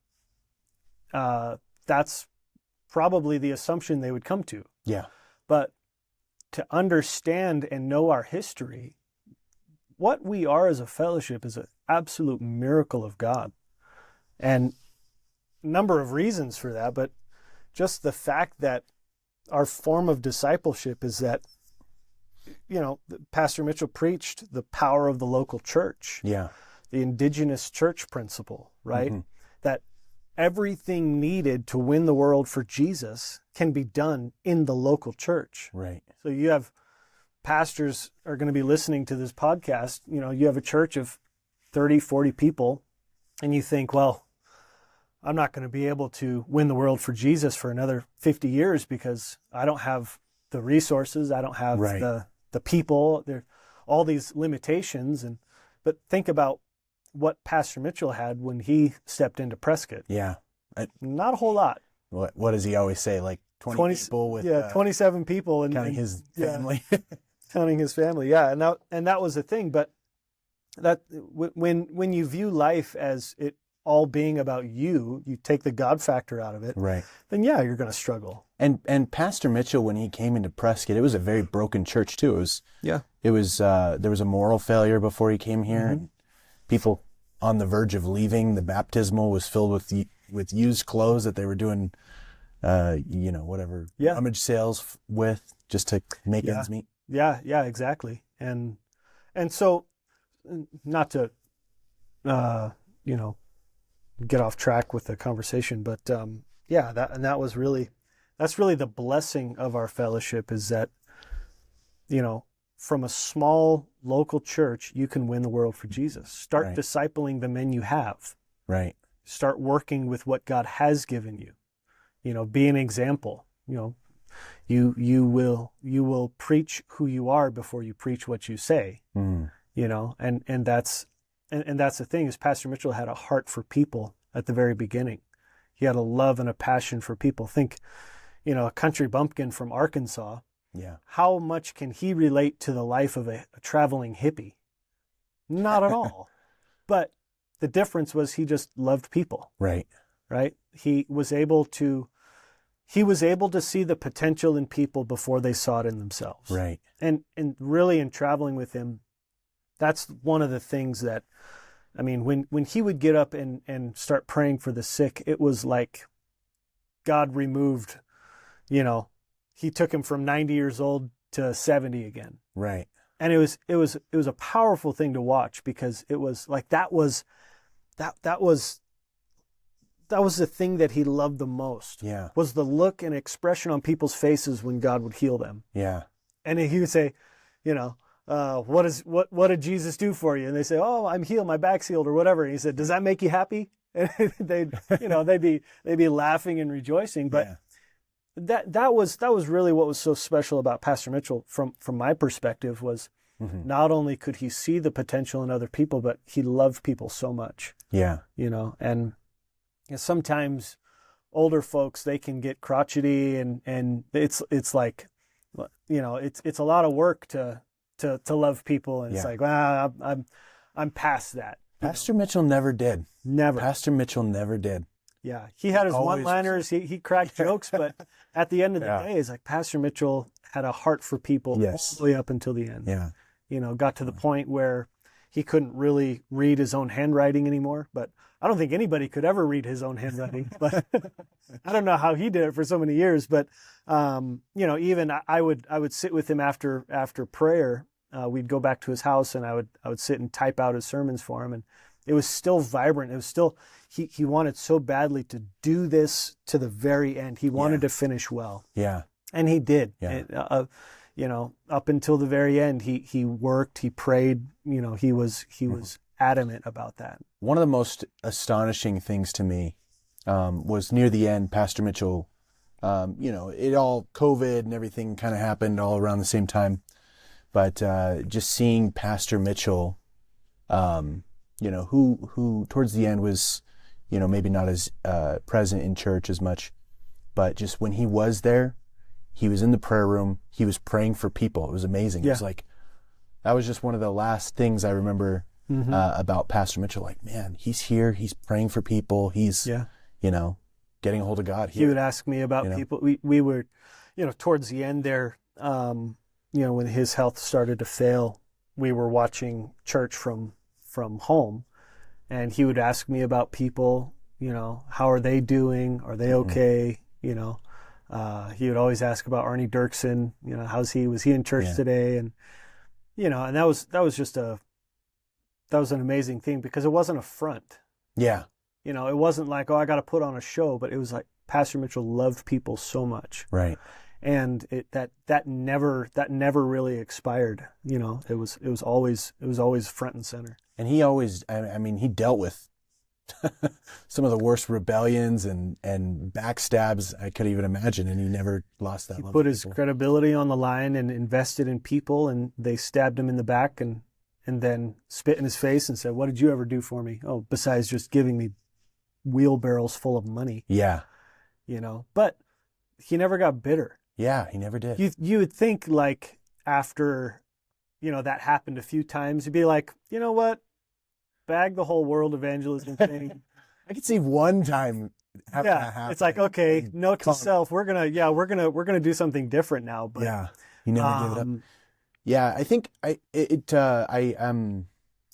that's probably the assumption they would come to. Yeah. But to understand and know our history, what we are as a fellowship is an absolute miracle of God. And a number of reasons for that, but just the fact that our form of discipleship is that, Pastor Mitchell preached the power of the local church. Yeah. The indigenous church principle, right? That everything needed to win the world for Jesus can be done in the local church. Right. So you have pastors are going to be listening to this podcast. You have a church of 30, 40 people, and you think, well, I'm not going to be able to win the world for Jesus for another 50 years because I don't have the resources. I don't have the people. There are all these limitations. But think about what Pastor Mitchell had when he stepped into Prescott. Yeah. Not a whole lot. What does he always say? Like, 20 people with 27 people, and counting his family. Counting his family. Yeah, and that was the thing. But that when you view life as it all being about you take the God factor out of it, Right. then yeah, you're going to struggle. And Pastor Mitchell, when he came into Prescott, it was a very broken church too. It was there was a moral failure before he came here. And people on the verge of leaving. The baptismal was filled with used clothes that they were doing, whatever rummage sales with, just to make ends meet. Yeah, exactly. And so, not to get off track with the conversation, but that's really the blessing of our fellowship, is that, from a small local church, you can win the world for Jesus. Start discipling the men you have. Right. Start working with what God has given you. Be an example. You will preach who you are before you preach what you say. And that's the thing, is Pastor Mitchell had a heart for people at the very beginning. He had a love and a passion for people. Think, a country bumpkin from Arkansas. Yeah. How much can he relate to the life of a traveling hippie? Not at all. But the difference was he just loved people. Right. Right. He was able to see the potential in people before they saw it in themselves. Right. And really, in traveling with him, that's one of the things that, when he would get up and start praying for the sick, it was like God removed, he took him from 90 years old to 70 again. Right. And it was a powerful thing to watch, because it was like, that was the thing that he loved the most. Yeah. Was the look and expression on people's faces when God would heal them. Yeah. And he would say, what did Jesus do for you? And they say, oh, I'm healed, my back's healed, or whatever. And he said, does that make you happy? And they'd be laughing and rejoicing. But that was really what was so special about Pastor Mitchell from my perspective, was not only could he see the potential in other people, but he loved people so much. Yeah. And sometimes older folks, they can get crotchety, and it's like, it's a lot of work to love people, and it's like, well, I'm past that. Pastor Mitchell never did. Never. Pastor Mitchell never did. Yeah, he had his one-liners. He cracked jokes, but at the end of the day, it's like Pastor Mitchell had a heart for people all the way up until the end. Yeah. Got to the point where he couldn't really read his own handwriting anymore. But I don't think anybody could ever read his own handwriting. But I don't know how he did it for so many years. But even I would sit with him after prayer. We'd go back to his house, and I would sit and type out his sermons for him, and it was still vibrant. It was still, he wanted so badly to do this to the very end. He wanted to finish well. Yeah. And he did. Yeah. Up until the very end, he worked, he prayed, he was adamant about that. One of the most astonishing things to me was near the end, Pastor Mitchell, COVID and everything kind of happened all around the same time. But just seeing Pastor Mitchell, who towards the end was, maybe not as present in church as much, but just when he was there, he was in the prayer room, he was praying for people. It was amazing. Yeah. It was like, that was just one of the last things I remember about Pastor Mitchell. Like, man, he's here, he's praying for people, he's, getting a hold of God here. He would ask me about people. We were, towards the end there, when his health started to fail, we were watching church from home, and he would ask me about people, how are they doing? Are they okay? He would always ask about Arnie Dirksen, how's he? Was he in church today? And, and that was an amazing thing, because it wasn't a front. Yeah. It wasn't like, oh, I got to put on a show, but it was like Pastor Mitchell loved people so much. Right. And that never really expired. It was always front and center. And he always, he dealt with some of the worst rebellions and backstabs I could even imagine, and he never lost that love. He put his credibility on the line and invested in people, and they stabbed him in the back and then spit in his face and said, "What did you ever do for me?" Oh, besides just giving me wheelbarrows full of money. Yeah. But he never got bitter. Yeah, he never did. You would think like after, that happened a few times, you'd be like, you know what? Bag the whole world evangelism thing. I could see one time having that happen. It's like, okay, note to self, we're gonna do something different now. But yeah, he never gave it up. Yeah, I think I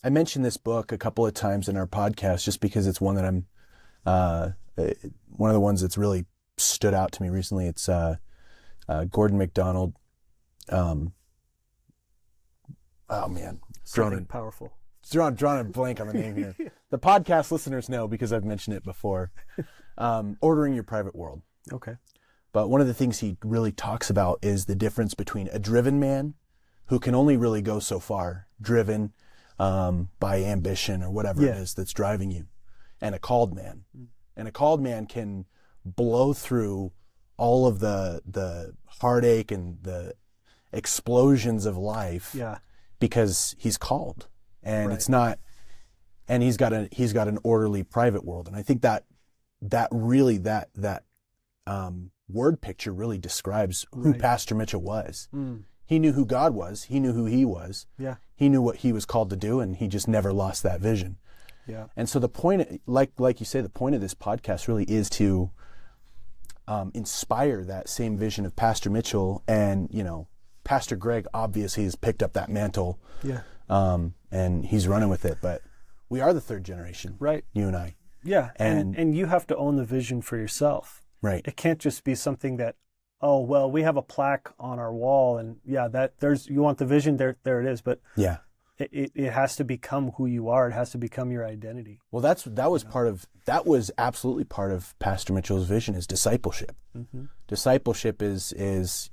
mentioned this book a couple of times in our podcast just because it's one that I'm one of the ones that's really stood out to me recently. It's Gordon MacDonald. Oh man, something powerful. Drawing a blank on the name here. The podcast listeners know because I've mentioned it before. Ordering Your Private World. Okay. But one of the things he really talks about is the difference between a driven man who can only really go so far, driven by ambition or whatever it is that's driving you, and a called man. And a called man can blow through all of the heartache and the explosions of life because he's called. And it's not, and he's got an orderly private world. And I think that word picture really describes who Pastor Mitchell was. He knew who God was. He knew who he was. Yeah. He knew what he was called to do, and he just never lost that vision. Yeah. And so the point, like you say, the point of this podcast really is to inspire that same vision of Pastor Mitchell. And, Pastor Greg obviously has picked up that mantle. Yeah. And he's running with it, but we are the third generation, right? You and I. Yeah, and you have to own the vision for yourself, right? It can't just be something that, oh well, we have a plaque on our wall, and you want the vision, there it is, but yeah, it has to become who you are. It has to become your identity. Well, that was absolutely part of Pastor Mitchell's vision is discipleship. Mm-hmm. Discipleship is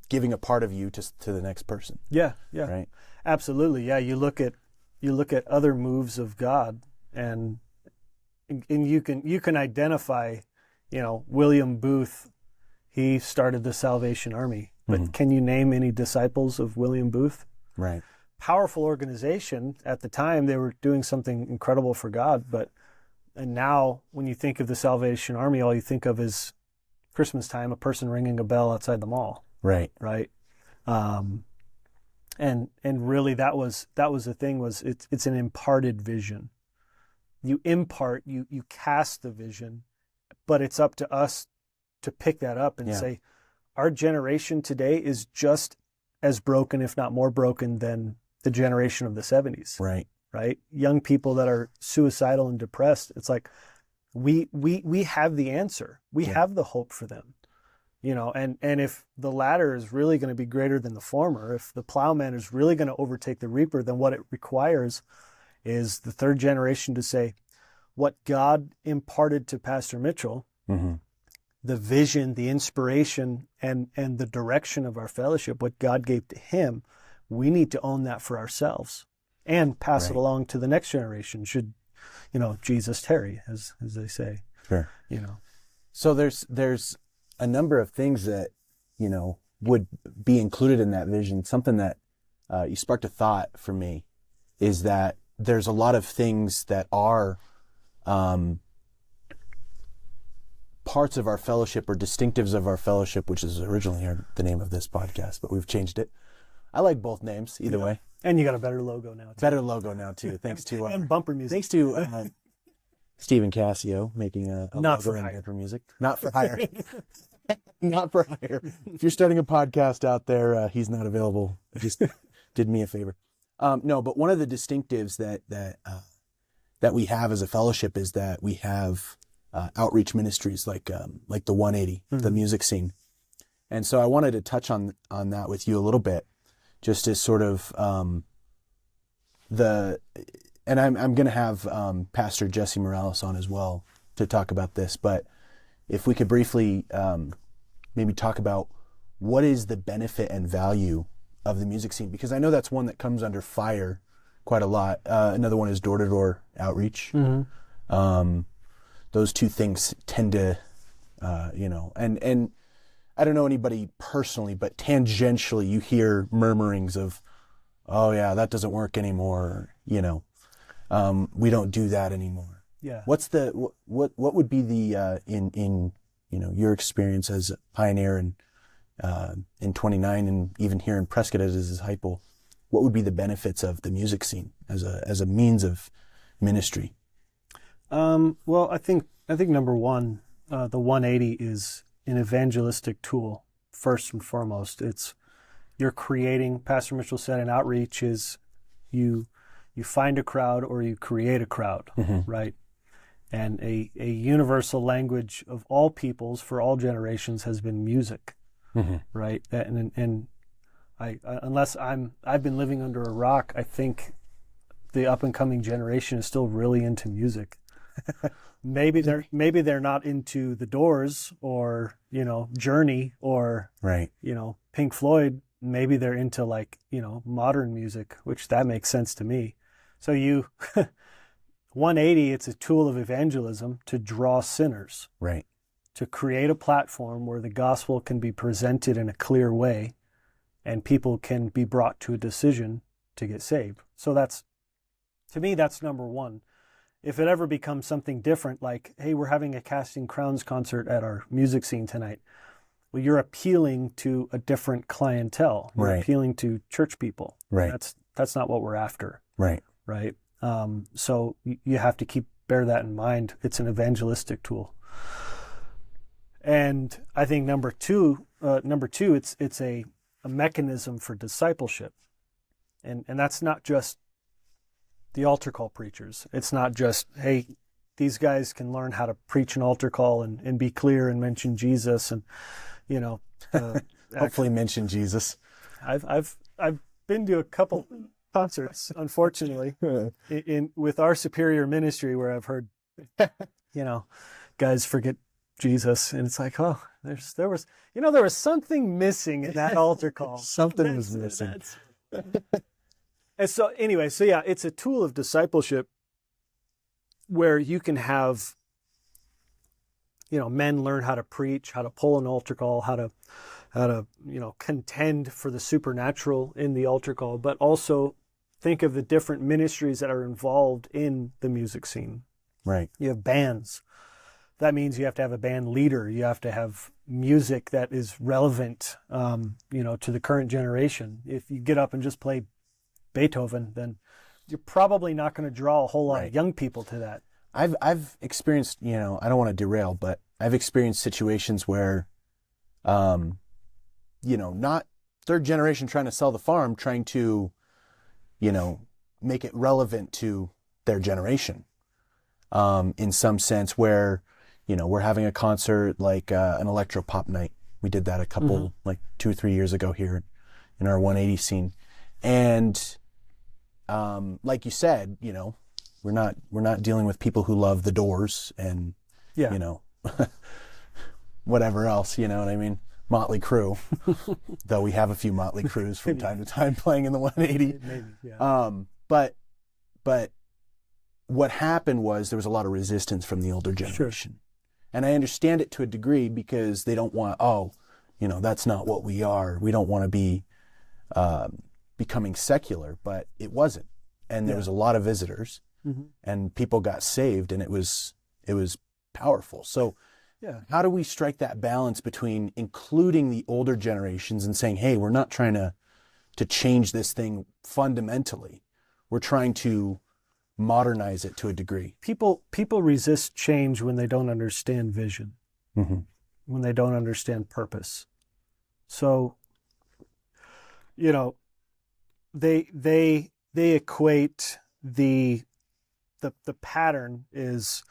giving a part of you to the next person. Yeah, right. Absolutely, yeah. You look at other moves of God, and you can identify, William Booth, he started the Salvation Army, but can you name any disciples of William Booth? Right. Powerful organization at the time. They were doing something incredible for God, and now when you think of the Salvation Army, all you think of is Christmas time, a person ringing a bell outside the mall. Right. Right. And really that was the thing, was it's an imparted vision. You impart, you cast the vision, but it's up to us to pick that up and say, our generation today is just as broken, if not more broken than the generation of the 70s. Right. Right. Young people that are suicidal and depressed. It's like, we have the answer. We have the hope for them. And if the latter is really going to be greater than the former, if the plowman is really going to overtake the reaper, then what it requires is the third generation to say, what God imparted to Pastor Mitchell, the vision, the inspiration, and the direction of our fellowship, what God gave to him, we need to own that for ourselves and pass it along to the next generation, should, Jesus tarry, as they say. Sure. So there's a number of things that, would be included in that vision. Something that you sparked a thought for me is that there's a lot of things that are parts of our fellowship or distinctives of our fellowship, which is originally the name of this podcast, but we've changed it. I like both names either way. And you got a better logo now. Better logo now too. Thanks to and bumper music. Thanks to Steve and Cascio making a not logo for and hire. bumper music. Not for hire. Not for hire. If you're starting a podcast out there, he's not available. Just did me a favor. No, but one of the distinctives that we have as a fellowship is that we have outreach ministries like the 180, the music scene. And so I wanted to touch on that with you a little bit, just as sort of and I'm going to have Pastor Jesse Morales on as well to talk about this, but if we could briefly maybe talk about what is the benefit and value of the music scene, because I know that's one that comes under fire quite a lot. Another one is door-to-door outreach. Those two things tend to, and I don't know anybody personally, but tangentially you hear murmurings of, oh yeah, that doesn't work anymore. We don't do that anymore. Yeah. What's what would be the in your experience as a pioneer in 29 and even here in Prescott as a disciple, what would be the benefits of the music scene as a means of ministry? Well, I think number one, the 180 is an evangelistic tool first and foremost. You're creating. Pastor Mitchell said, an outreach is you find a crowd or you create a crowd, right? And a universal language of all peoples for all generations has been music, right? And unless I've been living under a rock, I think the up and coming generation is still really into music. Maybe they're not into the Doors or Journey or right, Pink Floyd. Maybe they're into modern music, which that makes sense to me. So 180, it's a tool of evangelism to draw sinners, right, to create a platform where the gospel can be presented in a clear way and people can be brought to a decision to get saved. So to me, that's number one. If it ever becomes something different, like, hey, we're having a Casting Crowns concert at our music scene tonight, well, you're appealing to a different clientele. You're right, appealing to church people. right. That's not what we're after. Right. Right. So you have to bear that in mind. It's an evangelistic tool. And I think number two, it's a mechanism for discipleship. And that's not just the altar call preachers. It's not just, hey, these guys can learn how to preach an altar call and be clear and mention Jesus and, hopefully mention Jesus. I've been to a couple concerts, unfortunately, with our superior ministry where I've heard, guys forget Jesus, and it's like, oh, there was something missing in that altar call. Something was missing. And so anyway, it's a tool of discipleship where you can have, men learn how to preach, how to pull an altar call, how to contend for the supernatural in the altar call, but also think of the different ministries that are involved in the music scene. Right. You have bands. That means you have to have a band leader. You have to have music that is relevant, to the current generation. If you get up and just play Beethoven, then you're probably not going to draw a whole lot of young people to that. I've experienced, I don't want to derail, but I've experienced situations where, not third generation trying to sell the farm, trying to, make it relevant to their generation, in some sense where, we're having a concert like an electro pop night. We did that a couple, 2 or 3 years ago here in our 180 scene. And like you said, we're not dealing with people who love the Doors and, whatever else, you know what I mean? Motley Crue, though we have a few Motley Crues from time to time playing in the 180. Maybe, yeah. But what happened was there was a lot of resistance from the older generation. Sure. And I understand it to a degree because they don't want, that's not what we are. We don't want to be becoming secular, but it wasn't. And there was a lot of visitors and people got saved, and it was powerful. So how do we strike that balance between including the older generations and saying, hey, we're not trying to change this thing fundamentally. We're trying to modernize it to a degree. People resist change when they don't understand vision, when they don't understand purpose. So, they equate the pattern is,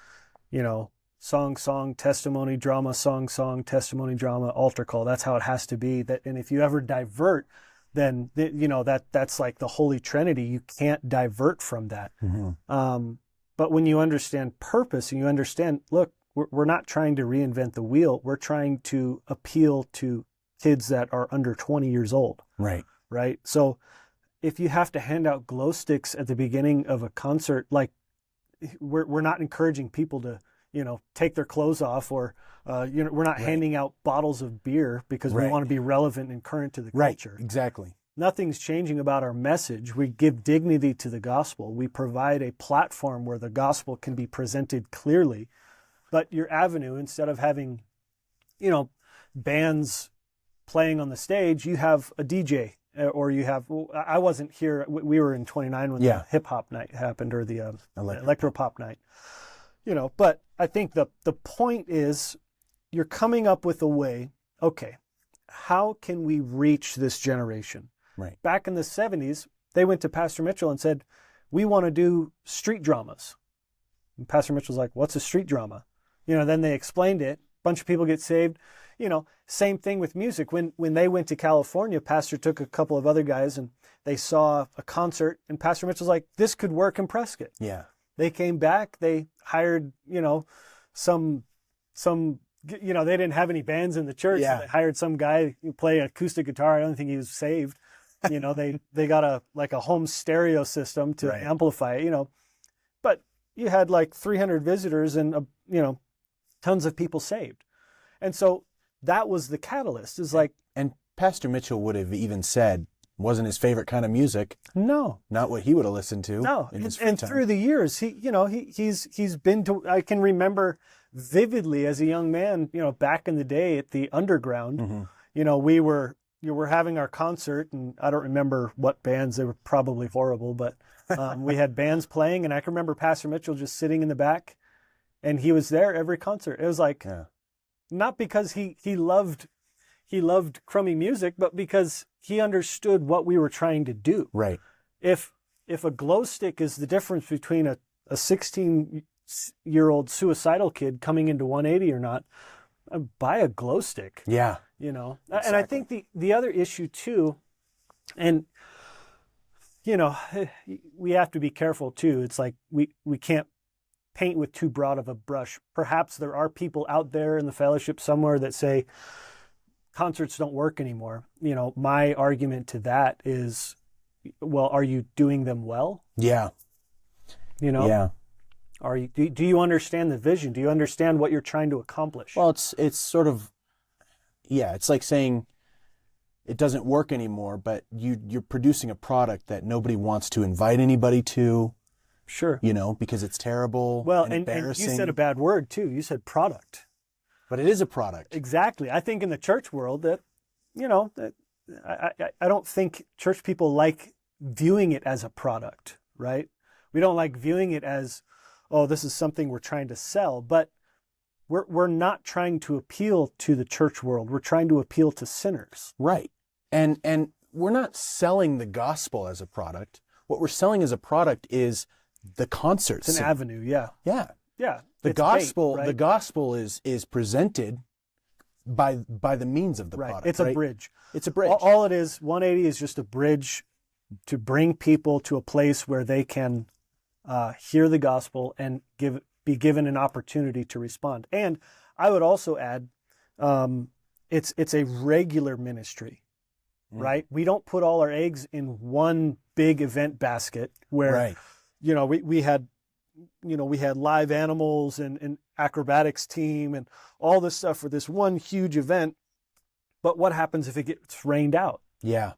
song, testimony, drama, song, testimony, drama, altar call. That's how it has to be. And if you ever divert, then that's like the Holy Trinity. You can't divert from that. But when you understand purpose and you understand, look, we're not trying to reinvent the wheel. We're trying to appeal to kids that are under 20 years old. Right. Right. So if you have to hand out glow sticks at the beginning of a concert, like we're not encouraging people to, take their clothes off, or, we're not handing out bottles of beer because we want to be relevant and current to the culture. Right, exactly. Nothing's changing about our message. We give dignity to the gospel. We provide a platform where the gospel can be presented clearly. But your avenue, instead of having bands playing on the stage, you have a DJ, or you have, I wasn't here. We were in 29 when the hip hop night happened, or the electro pop night, but I think the point is you're coming up with a way, okay, how can we reach this generation? Right. Back in the 70s, they went to Pastor Mitchell and said, we want to do street dramas. And Pastor Mitchell's like, what's a street drama? Then they explained it. A bunch of people get saved. Same thing with music. When they went to California, Pastor took a couple of other guys and they saw a concert, and Pastor Mitchell's like, this could work in Prescott. Yeah. They came back, they hired, some they didn't have any bands in the church. Yeah. So they hired some guy who played acoustic guitar. I don't think he was saved. They got a home stereo system to amplify it, but you had like 300 visitors and, tons of people saved. And so that was the catalyst, is like. And Pastor Mitchell would have even said, wasn't his favorite kind of music. No. Not what he would have listened to. No. In his free and time. Through the years, he's been to, I can remember vividly as a young man, back in the day at the Underground, Mm-hmm. we were having our concert, and I don't remember what bands, they were probably horrible, but we had bands playing, and I can remember Pastor Mitchell just sitting in the back, and he was there every concert. It was like, not because he loved crummy music, but because he understood what we were trying to do. Right. If a glow stick is the difference between a 16-year-old suicidal kid coming into 180 or not, buy a glow stick. Yeah. And Exactly. I think the other issue too, and we have to be careful too. It's like we can't paint with too broad of a brush. Perhaps there are people out there in the fellowship somewhere that say concerts don't work anymore. My argument to that is, well, are you doing them well? Yeah. Yeah. Are you, do you understand the vision? Do you understand what you're trying to accomplish? Well, it's sort of, it's like saying it doesn't work anymore, but you're producing a product that nobody wants to invite anybody to. Sure. Because it's terrible. Well, and and embarrassing. you said a bad word too. You said product. But it is a product. Exactly. I think in the church world that, that I don't think church people like viewing it as a product, right? We don't like viewing it as, oh, this is something we're trying to sell, but we're not trying to appeal to the church world. We're trying to appeal to sinners. Right. And we're not selling the gospel as a product. What we're selling as a product is the concerts. It's an avenue, yeah. Yeah. Yeah. The It's gospel, bait, right? the gospel is presented by the means of the Right. product. It's right? a bridge. It's a bridge. All it is, 180 is just a bridge to bring people to a place where they can hear the gospel and be given an opportunity to respond. And I would also add, it's a regular ministry, right? We don't put all our eggs in one big event basket where, Right. we had live animals and acrobatics team and all this stuff for this one huge event. But what happens if it gets rained out? Yeah.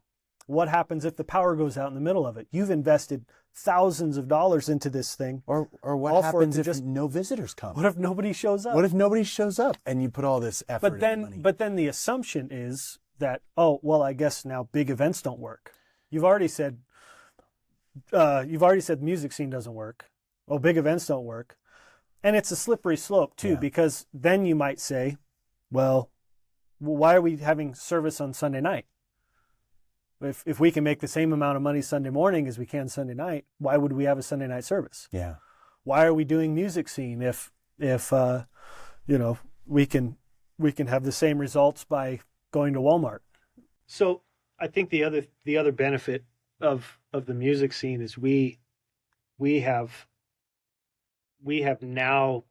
What happens if the power goes out in the middle of it? You've invested thousands of dollars into this thing. Or what All for it happens to if just- no visitors come? What if nobody shows up? What if nobody shows up and you put all this effort and money? But then the assumption is that, oh, well, I guess now big events don't work. You've already said the music scene doesn't work. Oh, big events don't work. And it's a slippery slope too, Yeah. because then you might say, well, why are we having service on Sunday night? If we can make the same amount of money Sunday morning as we can Sunday night, why would we have a Sunday night service? Yeah. Why are we doing music scene if we can have the same results by going to Walmart? So I think the other benefit of the music scene is we have now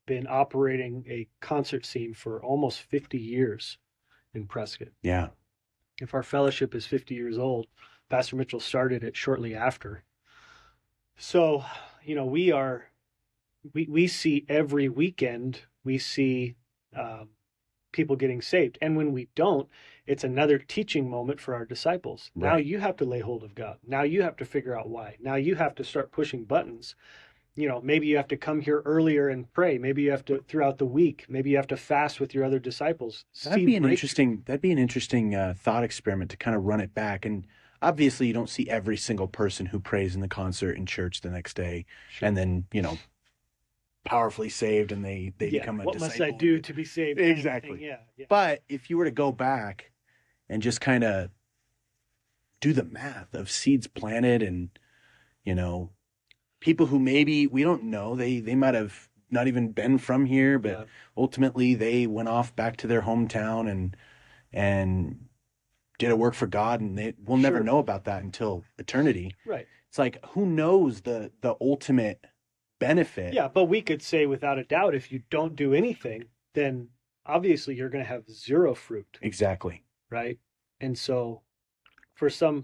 been operating a concert scene for almost 50 years in Prescott. Yeah. If our fellowship is 50 years old, Pastor Mitchell started it shortly after. So, we see every weekend, we see people getting saved. And when we don't, it's another teaching moment for our disciples. Right. Now you have to lay hold of God. Now you have to figure out why. Now you have to start pushing buttons. maybe you have to come here earlier and pray. Maybe you have to throughout the week. Maybe you have to fast with your other disciples. That'd be an interesting thought experiment to kind of run it back. And obviously, you don't see every single person who prays in the concert in church the next day, Sure. and then powerfully saved, and they become a what disciple. must I do to be saved? Exactly. Yeah. But if you were to go back and just kind of do the math of seeds planted, and people who maybe we don't know, they might have not even been from here, but ultimately they went off back to their hometown and did a work for God, and we'll never know about that until eternity. Right. It's like, who knows the ultimate benefit? Yeah, but we could say without a doubt, if you don't do anything, then obviously you're going to have zero fruit. Exactly. Right. And so for some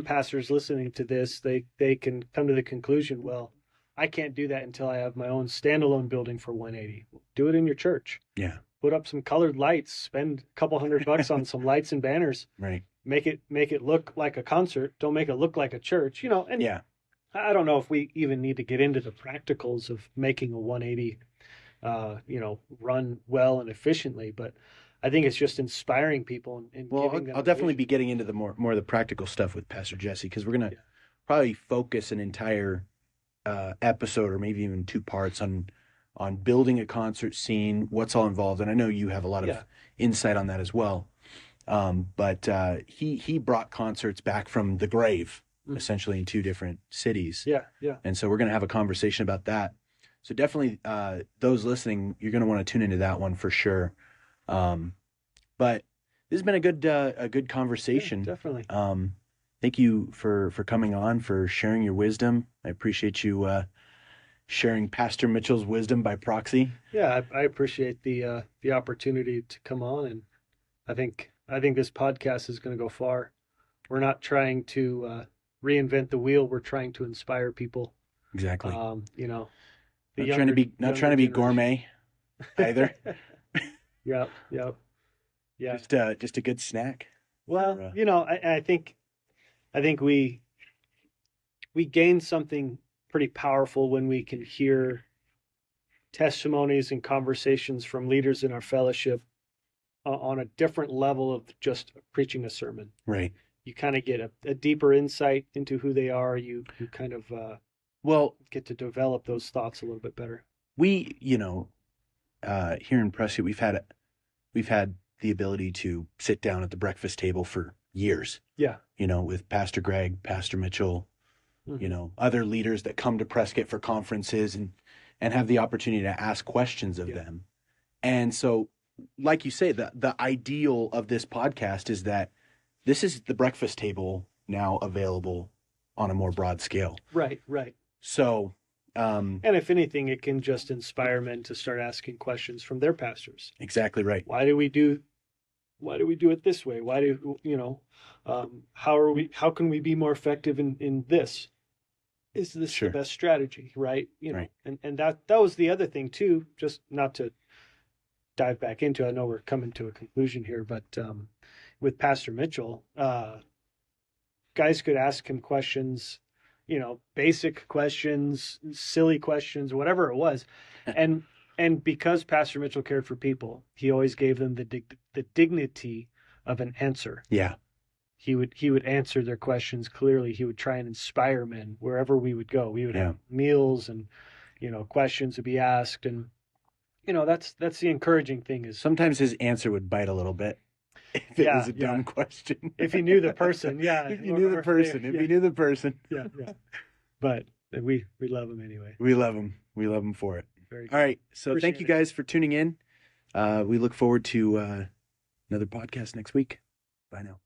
pastors listening to this, they can come to the conclusion, well, I can't do that until I have my own standalone building for 180. Do it in your church. Yeah. Put up some colored lights, spend a couple $100 on some lights and banners. Right. Make it look like a concert. Don't make it look like a church, and yeah. I don't know if we even need to get into the practicals of making a 180, run well and efficiently, but I think it's just inspiring people and giving them I'll definitely be getting into the more of the practical stuff with Pastor Jesse, because we're going to probably focus an entire episode, or maybe even 2 parts on building a concert scene, what's all involved. And I know you have a lot of insight on that as well. But he brought concerts back from the grave, essentially, in 2 different cities. Yeah. And so we're going to have a conversation about that. So definitely, those listening, you're going to want to tune into that one for sure. But this has been a good conversation. Yeah, definitely. Thank you for coming on, for sharing your wisdom. I appreciate you sharing Pastor Mitchell's wisdom by proxy. Yeah, I appreciate the opportunity to come on, and I think this podcast is going to go far. We're not trying to reinvent the wheel. We're trying to inspire people. Exactly. Not trying to be gourmet either. Yep. Yeah. Just a good snack. Well, I think we gain something pretty powerful when we can hear testimonies and conversations from leaders in our fellowship on a different level of just preaching a sermon. Right. You kind of get a deeper insight into who they are. You kind of get to develop those thoughts a little bit better. We, here in Prescott, we've had the ability to sit down at the breakfast table for years. Yeah. With Pastor Greg, Pastor Mitchell, other leaders that come to Prescott for conferences and have the opportunity to ask questions of them. And so, like you say, the ideal of this podcast is that this is the breakfast table now available on a more broad scale. Right. So, and if anything, it can just inspire men to start asking questions from their pastors. Exactly right. Why do we do it this way? Why do how can we be more effective in this? Is this the best strategy, right? Right. And that was the other thing too, just not to dive back into, I know we're coming to a conclusion here, but with Pastor Mitchell, guys could ask him questions, basic questions, silly questions, whatever it was. And because Pastor Mitchell cared for people, he always gave them the dignity of an answer. Yeah. He would answer their questions clearly. He would try and inspire men wherever we would go. We would have meals and, questions would be asked. And, that's the encouraging thing is sometimes his answer would bite a little bit. If it was a dumb question. If he knew the person, If you knew the person. Yeah. But we love him anyway. We love him. We love him for it. Very All right. So Appreciate thank you guys for tuning in. We look forward to another podcast next week. Bye now.